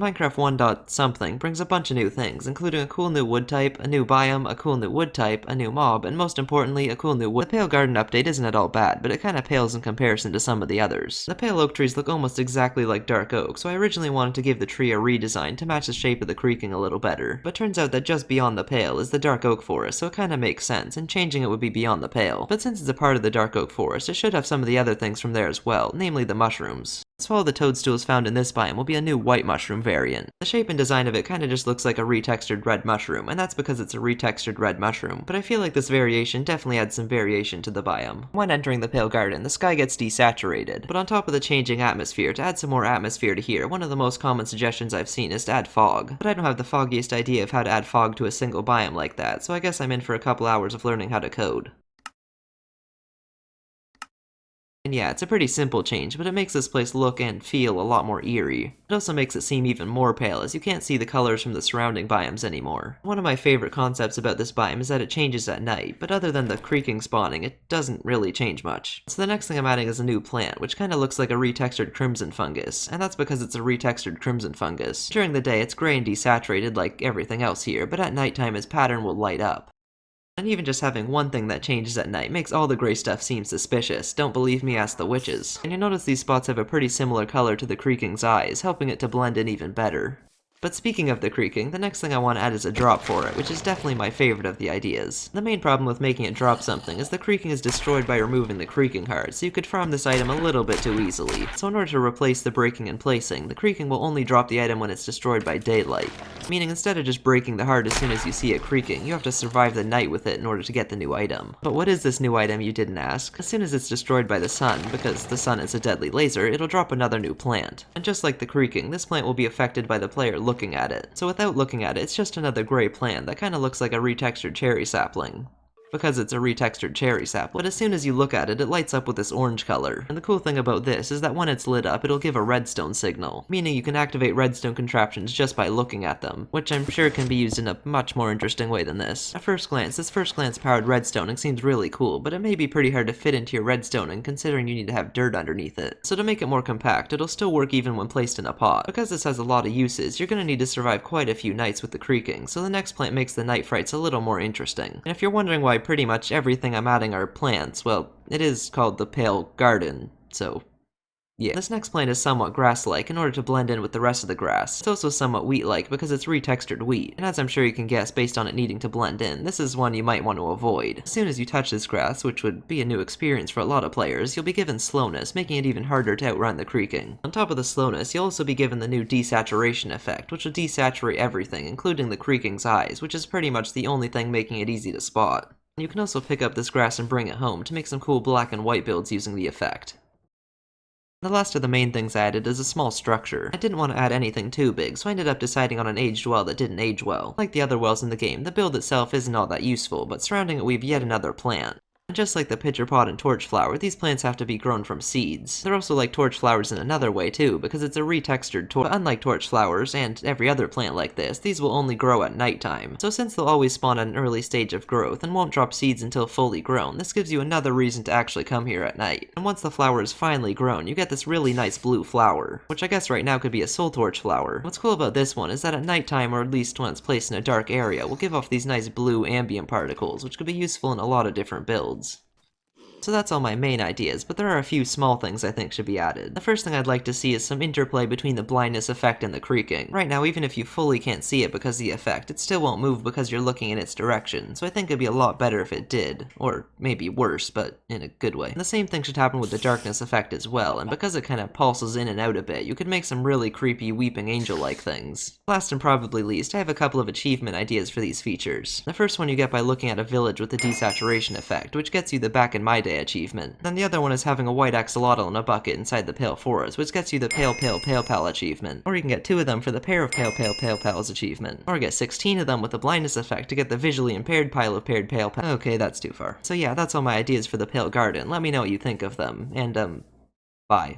Minecraft 1.something brings a bunch of new things, including a cool new wood type, a new biome, a cool new wood type, a new mob, and most importantly, a cool new wood. The Pale Garden update isn't at all bad, but it kinda pales in comparison to some of the others. The pale oak trees look almost exactly like dark oak, so I originally wanted to give the tree a redesign to match the shape of the creaking a little better. But turns out that just beyond the pale is the dark oak forest, so it kinda makes sense, and changing it would be beyond the pale. But since it's a part of the dark oak forest, it should have some of the other things from there as well, namely the mushrooms. So all the toadstools found in this biome will be a new white mushroom variant. The shape and design of it kinda just looks like a retextured red mushroom, and that's because it's a retextured red mushroom, but I feel like this variation definitely adds some variation to the biome. When entering the Pale Garden, the sky gets desaturated, but on top of the changing atmosphere, to add some more atmosphere to here, one of the most common suggestions I've seen is to add fog. But I don't have the foggiest idea of how to add fog to a single biome like that, so I guess I'm in for a couple hours of learning how to code. And yeah, it's a pretty simple change, but it makes this place look and feel a lot more eerie. It also makes it seem even more pale, as you can't see the colors from the surrounding biomes anymore. One of my favorite concepts about this biome is that it changes at night, but other than the creaking spawning, it doesn't really change much. So the next thing I'm adding is a new plant, which kinda looks like a retextured crimson fungus, and that's because it's a retextured crimson fungus. During the day, it's gray and desaturated like everything else here, but at nighttime its pattern will light up. And even just having one thing that changes at night makes all the gray stuff seem suspicious. Don't believe me, ask the witches. And you notice these spots have a pretty similar color to the creaking's eyes, helping it to blend in even better. But speaking of the creaking, the next thing I want to add is a drop for it, which is definitely my favorite of the ideas. The main problem with making it drop something is the creaking is destroyed by removing the creaking heart, so you could farm this item a little bit too easily. So in order to replace the breaking and placing, the creaking will only drop the item when it's destroyed by daylight. Meaning instead of just breaking the heart as soon as you see it creaking, you have to survive the night with it in order to get the new item. But what is this new item, you didn't ask? As soon as it's destroyed by the sun, because the sun is a deadly laser, it'll drop another new plant. And just like the creaking, this plant will be affected by the player looking at it. So without looking at it, it's just another gray plant that kinda looks like a retextured cherry sapling. Because it's a retextured cherry sapling. But as soon as you look at it, it lights up with this orange color. And the cool thing about this is that when it's lit up, it'll give a redstone signal, meaning you can activate redstone contraptions just by looking at them, which I'm sure can be used in a much more interesting way than this. At first glance, this first glance powered redstoning seems really cool, but it may be pretty hard to fit into your redstoning considering you need to have dirt underneath it. So to make it more compact, it'll still work even when placed in a pot. Because this has a lot of uses, you're gonna need to survive quite a few nights with the creaking, so the next plant makes the night frights a little more interesting. And if you're wondering why pretty much everything I'm adding are plants, well, it is called the Pale Garden, so yeah. This next plant is somewhat grass-like in order to blend in with the rest of the grass. It's also somewhat wheat-like because it's retextured wheat, and as I'm sure you can guess based on it needing to blend in, this is one you might want to avoid. As soon as you touch this grass, which would be a new experience for a lot of players, you'll be given slowness, making it even harder to outrun the creaking. On top of the slowness, you'll also be given the new desaturation effect, which will desaturate everything, including the creaking's eyes, which is pretty much the only thing making it easy to spot. You can also pick up this grass and bring it home to make some cool black and white builds using the effect. The last of the main things I added is a small structure. I didn't want to add anything too big, so I ended up deciding on an aged well that didn't age well. Like the other wells in the game, the build itself isn't all that useful, but surrounding it we have yet another plant. And just like the pitcher pot and torch flower, these plants have to be grown from seeds. They're also like torch flowers in another way too, because it's a retextured torch. But unlike torch flowers, and every other plant like this, these will only grow at nighttime. So since they'll always spawn at an early stage of growth, and won't drop seeds until fully grown, this gives you another reason to actually come here at night. And once the flower is finally grown, you get this really nice blue flower, which I guess right now could be a soul torch flower. What's cool about this one is that at nighttime, or at least when it's placed in a dark area, will give off these nice blue ambient particles, which could be useful in a lot of different builds. So that's all my main ideas, but there are a few small things I think should be added. The first thing I'd like to see is some interplay between the blindness effect and the creaking. Right now, even if you fully can't see it because of the effect, it still won't move because you're looking in its direction, so I think it'd be a lot better if it did. Or maybe worse, but in a good way. And the same thing should happen with the darkness effect as well, and because it kinda pulses in and out a bit, you could make some really creepy weeping angel-like things. Last and probably least, I have a couple of achievement ideas for these features. The first one you get by looking at a village with the desaturation effect, which gets you the Back in My Day achievement. Then the other one is having a white axolotl in a bucket inside the Pale Forest, which gets you the Pale Pale Pale Pal achievement. Or you can get 2 of them for the pair of Pale Pale Pale Pals achievement. Or get 16 of them with the blindness effect to get the visually impaired pile of paired Pale Pal. Okay, that's too far. So yeah, that's all my ideas for the Pale Garden. Let me know what you think of them, and bye.